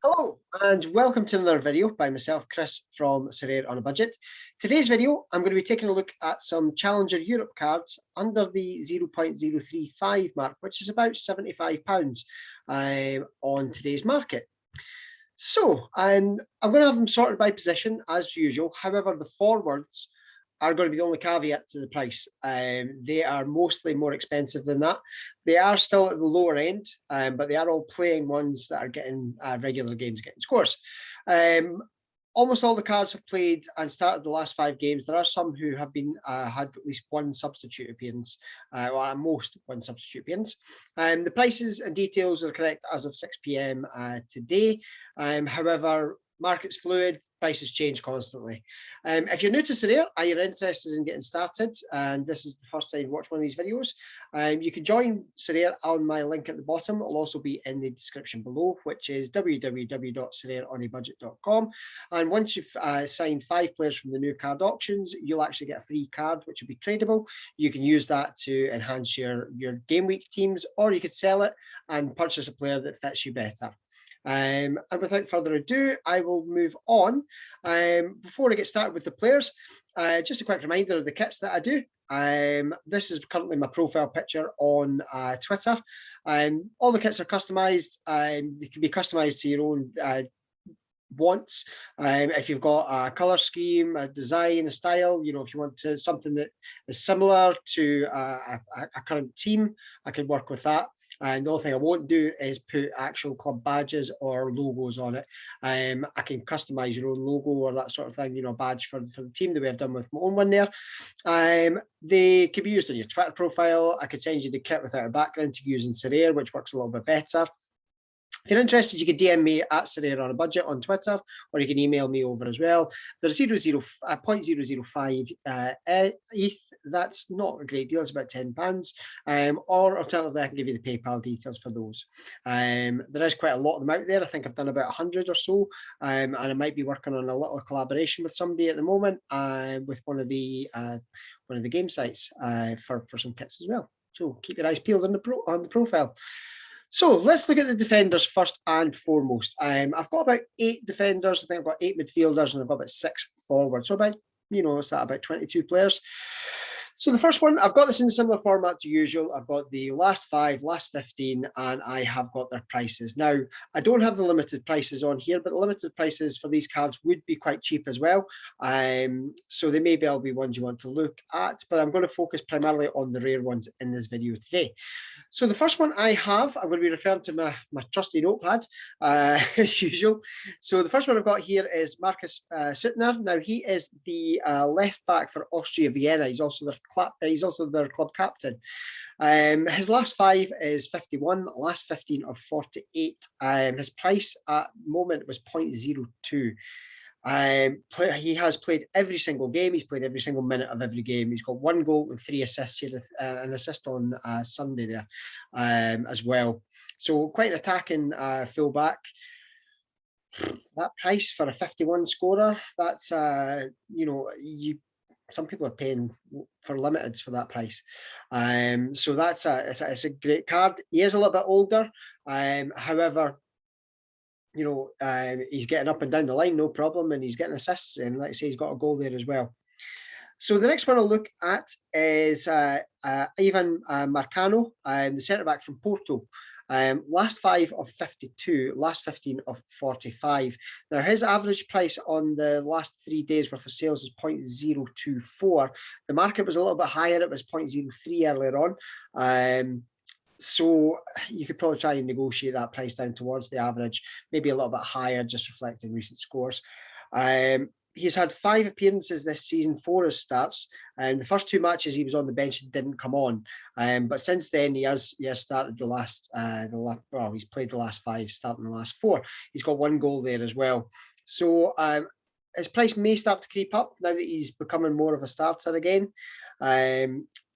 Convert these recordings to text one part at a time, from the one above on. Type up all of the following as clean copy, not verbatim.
Hello and welcome to another video by myself, Chris from Sorare on a Budget. Today's video, I'm going to be taking a look at some Challenger Europe cards under the 0.035 mark, which is about £75 on today's market. So I'm going to have them sorted by position as usual. However, the forwards are going to be the only caveat to the price. They are mostly more expensive than that. They are still at the lower end, but they are all playing ones that are getting regular games, getting scores. Almost all the cards have played and started the last 5 games. There are some who have been had at least one substitute appearance, or at most one substitute appearance. The prices and details are correct as of 6 p.m. Today. However, market's fluid, prices change constantly. If you're new to Sorare and you're interested in getting started, and this is the first time you watch one of these videos, you can join Sorare on my link at the bottom. It'll also be in the description below, which is www.sorareonabudget.com. And once you've signed 5 players from the new card auctions, you'll actually get a free card, which will be tradable. You can use that to enhance your game week teams, or you could sell it and purchase a player that fits you better. And without further ado, I will move on. Before I get started with the players, just a quick reminder of the kits that I do. This is currently my profile picture on Twitter. All the kits are customized. They can be customized to your own wants. If you've got a color scheme, a design, a style, if you want something that is similar to a current team, I can work with that. And the only thing I won't do is put actual club badges or logos on it. I can customize your own logo or that sort of thing, badge for the team the way I've done with my own one there. They can be used on your Twitter profile. I could send you the kit without a background to use in Sorare, which works a little bit better. If you're interested, you can DM me at Sorare on a Budget on Twitter, or you can email me over as well. There's 0.005 ETH. That's not a great deal. It's about £10. Or alternatively, I can give you the PayPal details for those. There is quite a lot of them out there. I think I've done about 100 or so, and I might be working on a little collaboration with somebody at the moment, with one of the game sites for some kits as well. So keep your eyes peeled on the profile. So let's look at the defenders first and foremost. I've got about 8 defenders. I think I've got 8 midfielders and I've got about 6 forwards. So about, it's that about 22 players. So the first one, I've got this in a similar format to usual. I've got the last 5, last 15, and I have got their prices. Now, I don't have the limited prices on here, but the limited prices for these cards would be quite cheap as well. So they may well be ones you want to look at, but I'm going to focus primarily on the rare ones in this video today. So the first one I have, I'm going to be referring to my trusty notepad, as usual. So the first one I've got here is Marcus Suttner. Now, he is the left back for Austria Vienna. He's also their club captain. His last 5 is 51, last 15 of 48. His price at the moment was 0.02. He has played every single game. He's played every single minute of every game. He's got 1 goal and 3 assists here, an assist on Sunday there as well. So quite an attacking fullback. That price for a 51 scorer, that's some people are paying for limiteds for that price. So it's a great card. He is a little bit older. However, he's getting up and down the line, no problem, and he's getting assists, and like I say, he's got a goal there as well. So the next one I'll look at is Ivan Marcano, the centre-back from Porto. Last 5 of 52, last 15 of 45. Now, his average price on the last 3 days worth of sales is 0.024. The market was a little bit higher. It was 0.03 earlier on. So you could probably try and negotiate that price down towards the average, maybe a little bit higher, just reflecting recent scores. He's had 5 appearances this season, 4 as starts. And the first 2 matches he was on the bench and didn't come on. But since then he has started he's played the last 5, starting the last 4. He's got 1 goal there as well. So his price may start to creep up now that he's becoming more of a starter again.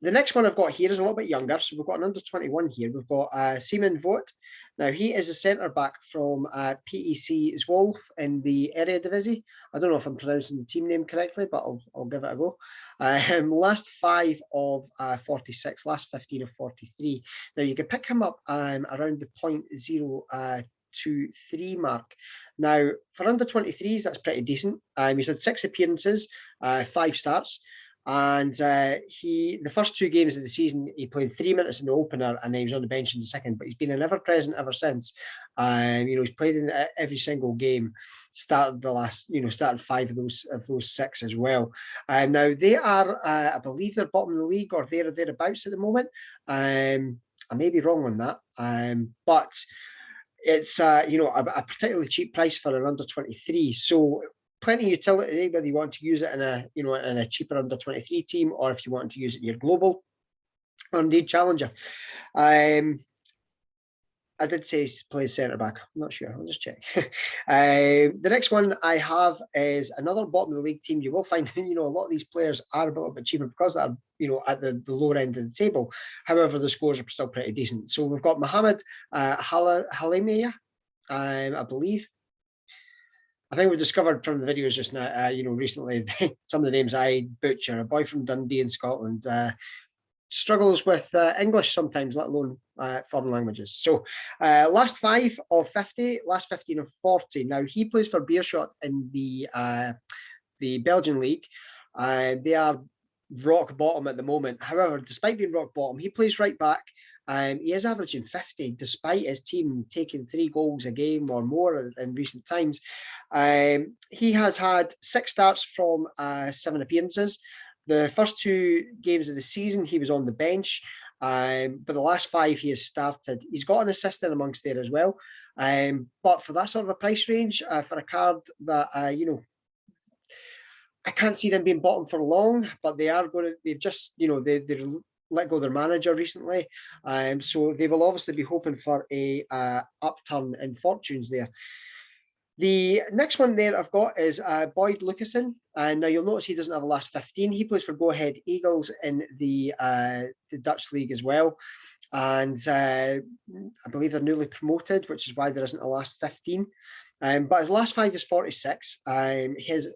The next one I've got here is a little bit younger. So we've got an under 21 here. We've got Simon Vogt. Now, he is a centre-back from PEC Zwolle in the Eredivisie. I don't know if I'm pronouncing the team name correctly, but I'll give it a go. Last 5 of 46, last 15 of 43. Now, you can pick him up around the 0.0 1-2-3 mark. Now, for under 23s, that's pretty decent. He's had 6 appearances, 5 starts. And the first 2 games of the season, he played 3 minutes in the opener, and then he was on the bench in the second. But he's been an ever-present ever since. He's played in every single game. Started 5 of those 6 as well. Now they are, I believe, they're bottom of the league or thereabouts at the moment. I may be wrong on that, but it's a particularly cheap price for an under 23. So plenty of utility, whether you want to use it in a cheaper under 23 team, or if you want to use it in your global or indeed challenger. I did say he plays centre back. I'm not sure. I'll just check. The next one I have is another bottom of the league team. You will find a lot of these players are a little bit cheaper because they're at the lower end of the table. However, the scores are still pretty decent. So we've got Mohamed Halimia, I believe. I think we discovered from the videos just now, recently, some of the names I butcher. A boy from Dundee in Scotland struggles with English sometimes, let alone foreign languages. So last 5 of 50, last 15 of 40. Now, he plays for Beerschot in the Belgian league. They are rock bottom at the moment. However, despite being rock bottom, he plays right back. He is averaging 50 despite his team taking 3 goals a game or more in recent times. He has had 6 starts from 7 appearances. The first 2 games of the season, he was on the bench, but the last 5 he has started. He's got an assist in amongst there as well. But for that sort of a price range, for a card that, I can't see them being bottom for long, but they've just, they let go their manager recently. So they will obviously be hoping for a upturn in fortunes there. The next one there I've got is Boyd Lucassen. Now you'll notice he doesn't have a last 15. He plays for Go Ahead Eagles in the Dutch league as well. And I believe they're newly promoted, which is why there isn't a last 15. But his last 5 is 46. His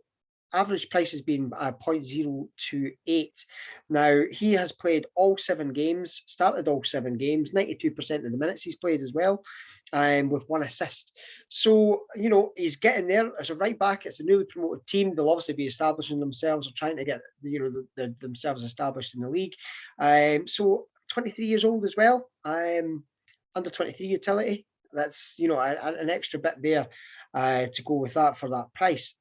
average price has been 0.028. Now, he has played all 7 games, started all 7 games, 92% of the minutes he's played as well, with 1 assist. So, he's getting there. As a right back, it's a newly promoted team. They'll obviously be establishing themselves or trying to get, themselves established in the league. So, 23 years old as well, under 23 utility. That's, an extra bit there to go with that for that price.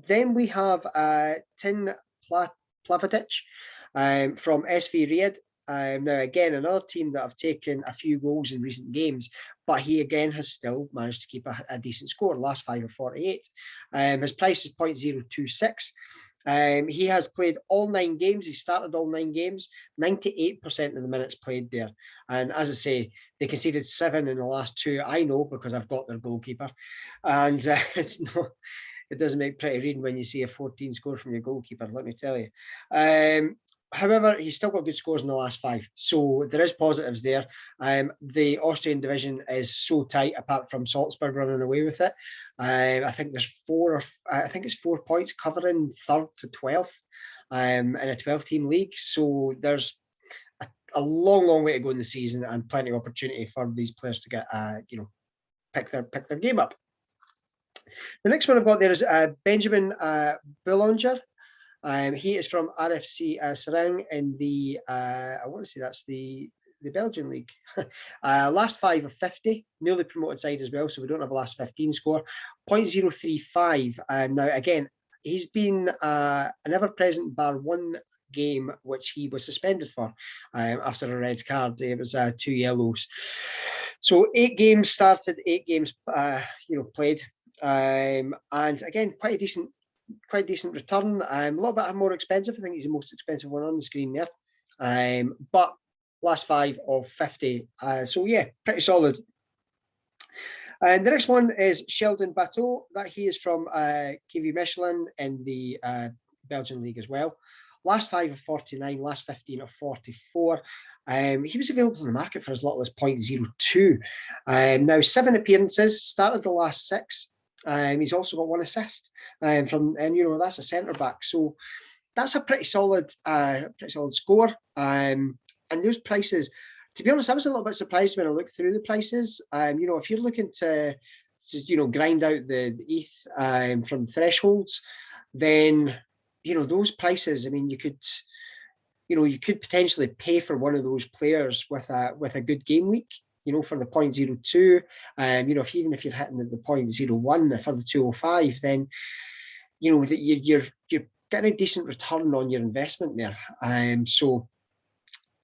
Then we have Tin Plavetic from SV Ried. Now, again, another team that have taken a few goals in recent games, but he again has still managed to keep a decent score, last 5 of 48. His price is 0.026. He has played all 9 games. He started all 9 games, 98% of the minutes played there. And as I say, they conceded 7 in the last 2. I know because I've got their goalkeeper. And it's not... It doesn't make pretty reading when you see a 14 score from your goalkeeper, let me tell you. However, he's still got good scores in the last 5. So there is positives there. The Austrian division is so tight, apart from Salzburg running away with it. I think there's 4 points covering 3rd to 12th in a 12-team league. So there's a long, long way to go in the season and plenty of opportunity for these players to get, pick their game up. The next one I've got there is Benjamin Boulanger. He is from RFC Serang in the, I want to say that's the Belgian league. Last 5 of 50, newly promoted side as well, so we don't have a last 15 score. 0.035. Now, again, he's been an ever-present bar 1 game, which he was suspended for after a red card. It was 2 yellows. So 8 games started, 8 games, played. And again, quite a decent return. A little bit more expensive. I think he's the most expensive one on the screen there. But last 5 of 50. So yeah, pretty solid. And the next one is Sheldon Bateau. That he is from KV Mechelen in the Belgian league as well. Last 5 of 49, last 15 of 44. He was available in the market for as little as 0.02. Now 7 appearances, started the last 6. He's also got 1 assist that's a centre back. So that's a pretty solid score. And those prices, to be honest, I was a little bit surprised when I looked through the prices. You know, if you're looking to you know, grind out the ETH from thresholds, then you know those prices. I mean, you could potentially pay for one of those players with a good game week. You know, for the 0.02, you know, even if you're hitting at the 0.01 for the 205, then you know that you're getting a decent return on your investment there. So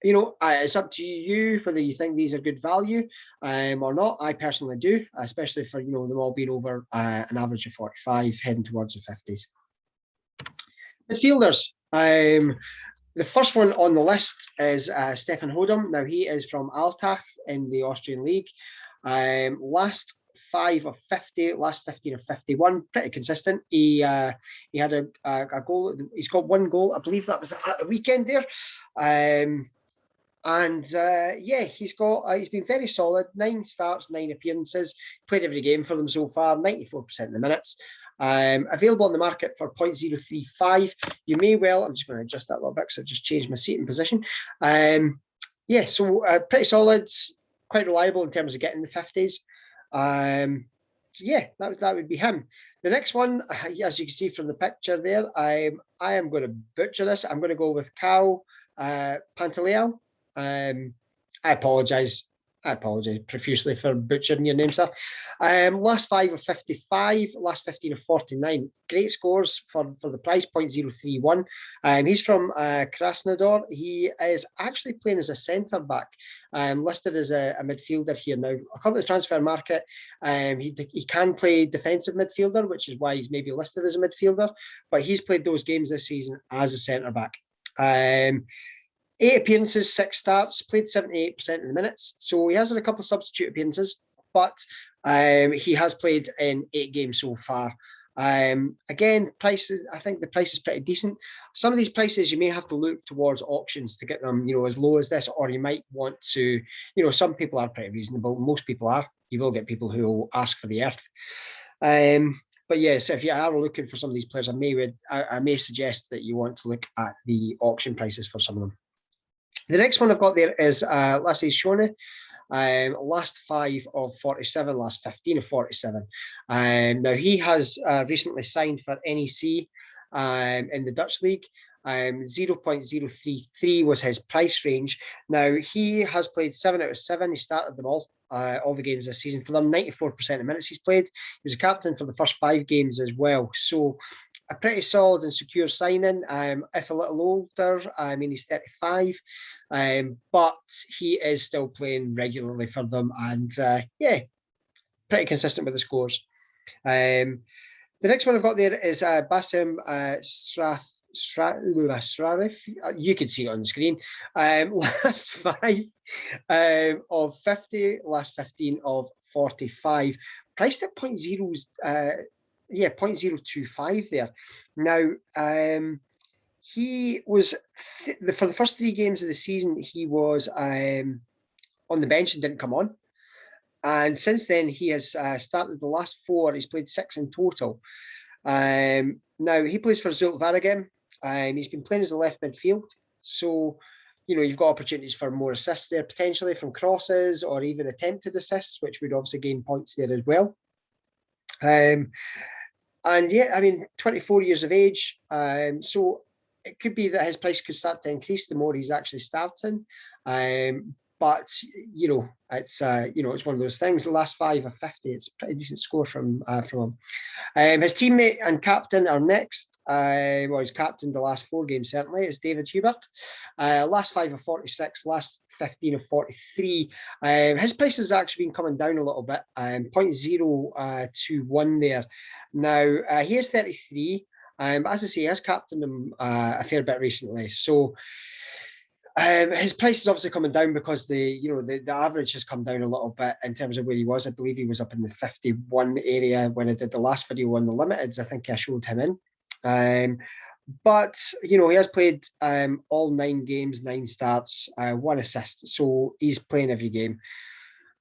you know, it's up to you whether you think these are good value or not. I personally do, especially for, you know, them all being over an average of 45, heading towards the 50s. Midfielders. The first one on the list is Stefan Hodem. Now, he is from Altach in the Austrian League. Last 5 of 50, last 15 of 51, pretty consistent. He had a goal. He's got one goal. I believe that was at the weekend there. Yeah, he's been very solid. 9 starts, 9 appearances. Played every game for them so far. 94% of the minutes. Available on the market for 0.035. You may well. I'm just going to adjust that a little bit because I've just changed my seating position. Yeah, so pretty solid. Quite reliable in terms of getting the 50s. Yeah, that would be him. The next one, as you can see from the picture there, I am going to butcher this. I'm going to go with Cal Pantaleão. I apologise profusely for butchering your name, sir. Last 5 of 55, last 15 of 49. Great scores for the price, 0.031. He's from Krasnodar. He is actually playing as a centre-back, listed as a midfielder here now. According to the transfer market, he can play defensive midfielder, which is why he's maybe listed as a midfielder, but he's played those games this season as a centre-back. 8 appearances, 6 starts, played 78% of the minutes. So he has had a couple of substitute appearances, but he has played in 8 games so far. Again, prices, I think the price is pretty decent. Some of these prices you may have to look towards auctions to get them, you know, as low as this, or you might want to, you know, some people are pretty reasonable. Most people are. You will get people who will ask for the earth. But yes, if you are looking for some of these players, I may suggest that you want to look at the auction prices for some of them. The next one I've got there is Lasse Schöne. Last 5 of 47, last 15 of 47. Now, he has recently signed for NEC in the Dutch League. 0.033 was his price range. Now, he has played 7 out of 7. He started them all the games this season for them. 94% of minutes he's played. He was a captain for the first 5 games as well. So, a pretty solid and secure signing. If a little older, I mean, he's 35, but he is still playing regularly for them, and yeah, pretty consistent with the scores. The next one I've got there is Basim Sorare. You can see it on the screen. Last 5 of 50, last 15 of 45. Priced at 0.025 there. Now, he was, for the first 3 games of the season, he was on the bench and didn't come on. And since then, he has started the last 4. He's played 6 in total. Now, he plays for Zulte Waregem. He's been playing as a left midfield. So, you know, you've got opportunities for more assists there, potentially from crosses or even attempted assists, which would obviously gain points there as well. And yeah, I mean, 24 years of age. So it could be that his price could start to increase the more he's actually starting. But you know, it's one of those things. The last 5 of 50, it's a pretty decent score from him. His teammate and captain are next. Well, he's captained the last 4 games, certainly. It's David Hubert. Last 5 of 46, last 15 of 43. His price has actually been coming down a little bit, 0.021 there. Now, he is 33. As I say, he has captained him a fair bit recently. So his price is obviously coming down because the average has come down a little bit in terms of where he was. I believe he was up in the 51 area when I did the last video on the limiteds. I think I showed him in. But you know, he has played all 9 games, 9 starts, 1 assist, so he's playing every game.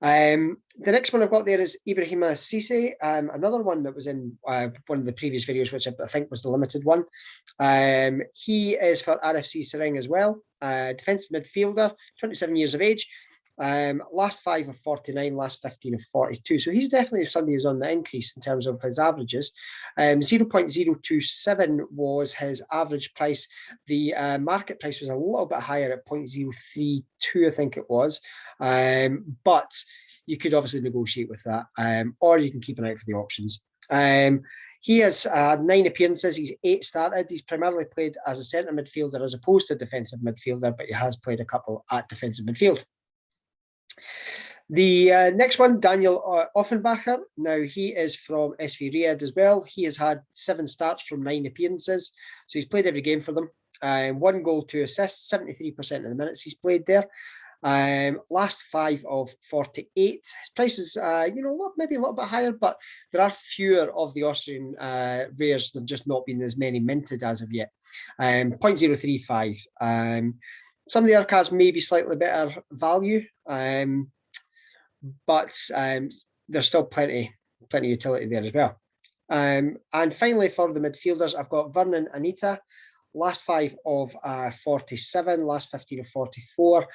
The next one I've got there is Ibrahima Cisse, another one that was in one of the previous videos, which I think was the limited one. He is for RFC Sering as well, defensive midfielder, 27 years of age. Last 5 of 49, last 15 of 42. So he's definitely somebody who's on the increase in terms of his averages. 0.027 was his average price. The market price was a little bit higher at 0.032, I think it was. But you could obviously negotiate with that, or you can keep an eye out for the options. He has 9 appearances. He's 8 started. He's primarily played as a centre midfielder as opposed to defensive midfielder, but he has played a couple at defensive midfield. The next one, Daniel Offenbacher. Now, he is from SV Riyadh as well. He has had 7 starts from 9 appearances. So he's played every game for them. 1 goal, 2 assists, 73% of the minutes he's played there. Last 5 of 48. His price is, maybe a little bit higher, but there are fewer of the Austrian rares. There've just not been as many minted as of yet. 0.035. Some of the other cards may be slightly better value, but there's still plenty of utility there as well. And finally, for the midfielders, I've got Vernon Anita. Last 5 of 47, last 15 of 44.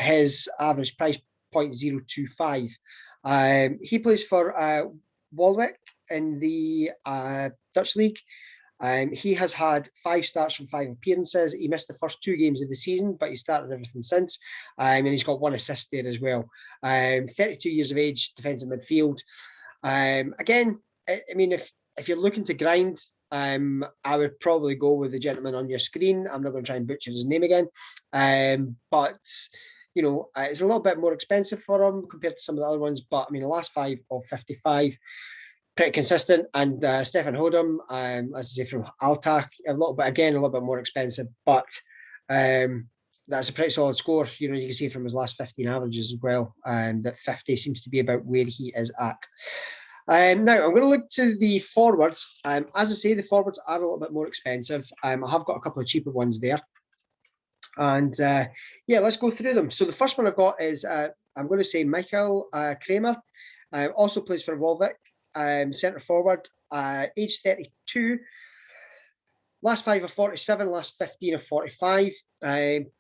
His average price, 0.025. He plays for Walwick in the Dutch League. He has had 5 starts from 5 appearances. He missed the first 2 games of the season, but he started everything since. And he's got 1 assist there as well. 32 years of age, defensive midfield. Again, I mean, if you're looking to grind, I would probably go with the gentleman on your screen. I'm not going to try and butcher his name again. But, it's a little bit more expensive for him compared to some of the other ones. But, I mean, the last 5 of 55, pretty consistent. And Stefan Hodem, as I say, from Altach, a little bit more expensive. But that's a pretty solid score. You can see from his last 15 averages as well. That 50 seems to be about where he is at. Now, I'm going to look to the forwards. As I say, the forwards are a little bit more expensive. I have got a couple of cheaper ones there. And let's go through them. So the first one I've got is, I'm going to say Michael Kramer. Also plays for Walwick, centre forward, age 32. Last 5 of 47, last 15 of 45,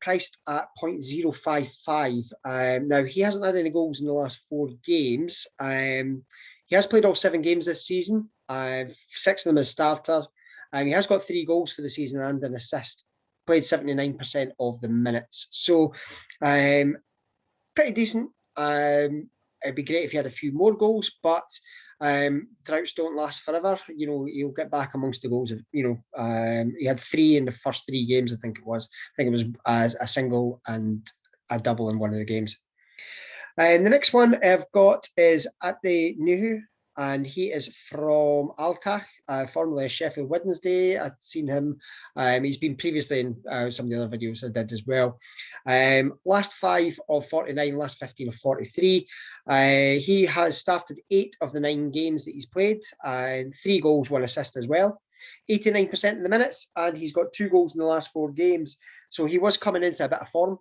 priced at 0.055. Now, he hasn't had any goals in the last 4 games. He has played all 7 games this season, 6 of them as starter. He has got 3 goals for the season and an assist, played 79% of the minutes. So, pretty decent. It'd be great if he had a few more goals, but droughts don't last forever. He'll get back amongst the goals. He had 3 in the first 3 games, I think it was. I think it was a single and a double in one of the games. And the next one I've got is Ate Nuhu, and he is from Altach, formerly Sheffield Wednesday. I'd seen him. He's been previously in some of the other videos I did as well. Last 5 of 49, last 15 of 43. He has started 8 of the 9 games that he's played, and 3 goals, 1 assist as well. 89% of the minutes, and he's got 2 goals in the last 4 games. So he was coming into a bit of form.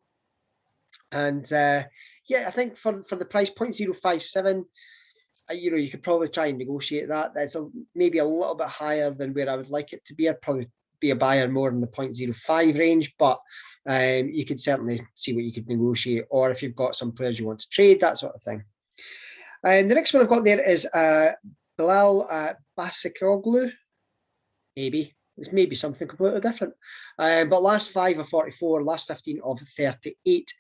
And I think for the price, 0.057, you could probably try and negotiate that. That's maybe a little bit higher than where I would like it to be. I'd probably be a buyer more in the 0.05 range, but you could certainly see what you could negotiate, or if you've got some players you want to trade, that sort of thing. And the next one I've got there is Bilal Basikoglu, maybe. It's maybe something completely different. But last 5 of 44, last 15 of 38,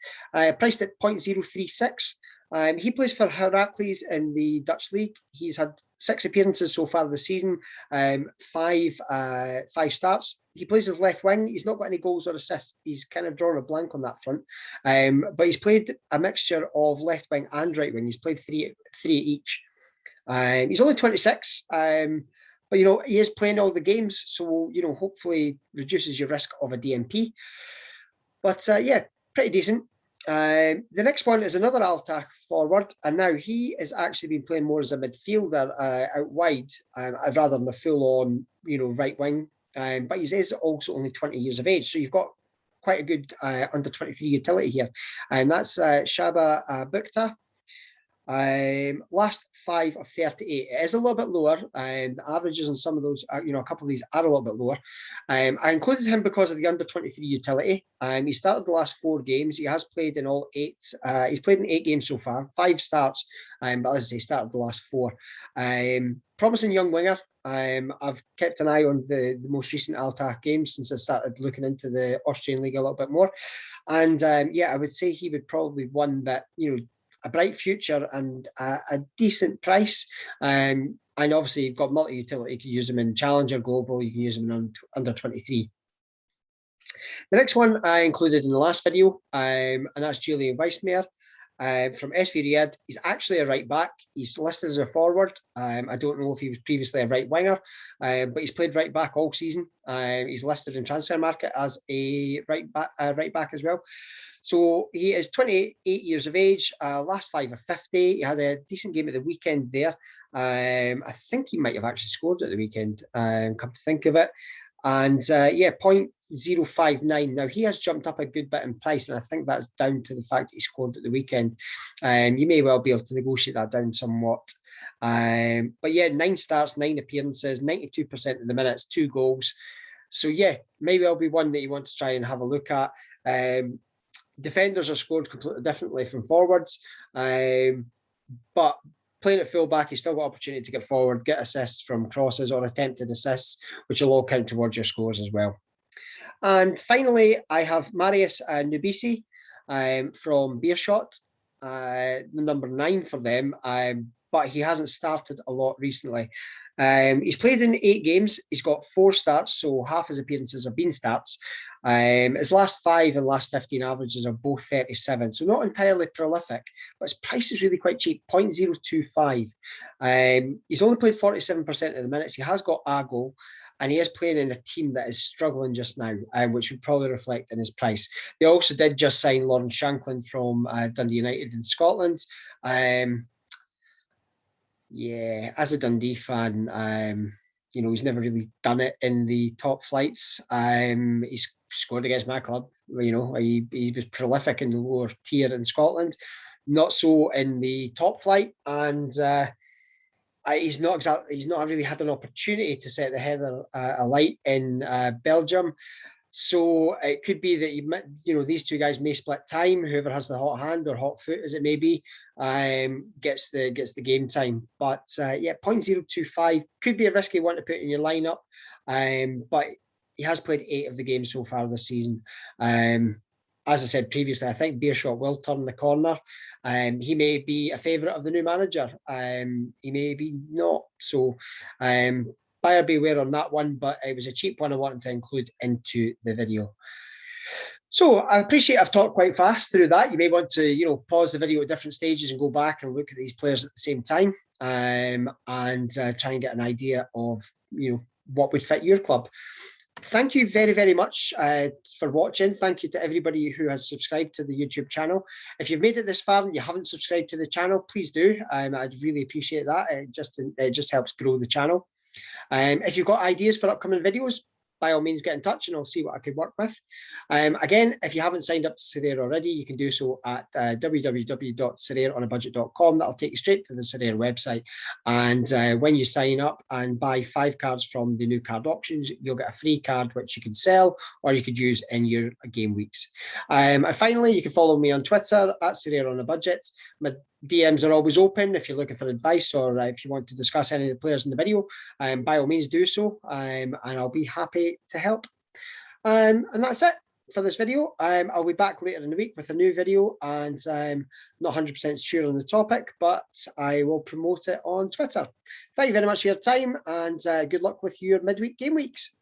priced at 0.036. He plays for Heracles in the Dutch League. He's had 6 appearances so far this season, 5 starts. He plays as left wing. He's not got any goals or assists. He's kind of drawn a blank on that front. But he's played a mixture of left wing and right wing. He's played three each. He's only 26. But, he is playing all the games, so, hopefully reduces your risk of a DNP. But, pretty decent. The next one is another Altach forward, and now he has actually been playing more as a midfielder out wide, rather than a full-on, right wing. But he is also only 20 years of age, so you've got quite a good under-23 utility here. And that's Shaba Bukta. Last 5 of 38. It is a little bit lower, and the averages on some of those, a couple of these are a little bit lower. I included him because of the under 23 utility. He started the last 4 games. He has played in all 8. He's played in 8 games so far, 5 starts, but as I say, started the last 4. Promising young winger. I've kept an eye on the most recent Altach games since I started looking into the Austrian League a little bit more. And I would say he would probably one that, a bright future and a decent price. And obviously, you've got multi-utility. You can use them in Challenger Global. You can use them in under 23. The next one I included in the last video, and that's Julian Weissmeyer. From SV Riyadh. He's actually a right back. He's listed as a forward. I don't know if he was previously a right winger, but he's played right back all season. He's listed in Transfer Market as a right back as well. So he is 28 years of age, last 5 of 50. He had a decent game at the weekend there. I think he might have actually scored at the weekend, come to think of it. And 0.059. Now, he has jumped up a good bit in price, and I think that's down to the fact that he scored at the weekend. You may well be able to negotiate that down somewhat. But 9 starts, 9 appearances, 92% of the minutes, 2 goals. So, may well be one that you want to try and have a look at. Defenders are scored completely differently from forwards. But playing at fullback, he's still got opportunity to get forward, get assists from crosses or attempted assists, which will all count towards your scores as well. And finally, I have Marius Nubisi from Beerschot, the number 9 for them, but he hasn't started a lot recently. He's played in 8 games. He's got 4 starts, so half his appearances have been starts. His last 5 and last 15 averages are both 37, so not entirely prolific, but his price is really quite cheap, 0.025. He's only played 47% of the minutes. He has got a goal, and he is playing in a team that is struggling just now, which would probably reflect in his price. They also did just sign Lawrence Shanklin from Dundee United in Scotland. As a Dundee fan, he's never really done it in the top flights. He's scored against my club. He was prolific in the lower tier in Scotland, not so in the top flight, and he's not really had an opportunity to set the heather alight in Belgium. So it could be that these 2 guys may split time. Whoever has the hot hand or hot foot, as it may be, gets the game time. But 0.025 could be a risky one to put in your lineup. But he has played 8 of the games so far this season. As I said previously, I think Beerschot will turn the corner. He may be a favourite of the new manager. He may be not. So buyer beware on that one, but it was a cheap one I wanted to include into the video. So I appreciate I've talked quite fast through that. You may want to, pause the video at different stages and go back and look at these players at the same time, and try and get an idea of, what would fit your club. Thank you very, very much for watching. Thank you to everybody who has subscribed to the YouTube channel. If you've made it this far and you haven't subscribed to the channel, please do. I'd really appreciate that. It just helps grow the channel. If you've got ideas for upcoming videos, by all means, get in touch and I'll see what I could work with. Again, if you haven't signed up to Sorare already, you can do so at www.sorareonabudget.com. That'll take you straight to the Sorare website. And when you sign up and buy 5 cards from the new card auctions, you'll get a free card which you can sell or you could use in your game weeks. And finally, you can follow me on Twitter at SorareOnABudget. My DMs are always open if you're looking for advice or if you want to discuss any of the players in the video. By all means, do so, and I'll be happy to help. And that's it for this video. I'll be back later in the week with a new video, and I'm not 100% sure on the topic, but I will promote it on Twitter. Thank you very much for your time, and good luck with your midweek game weeks.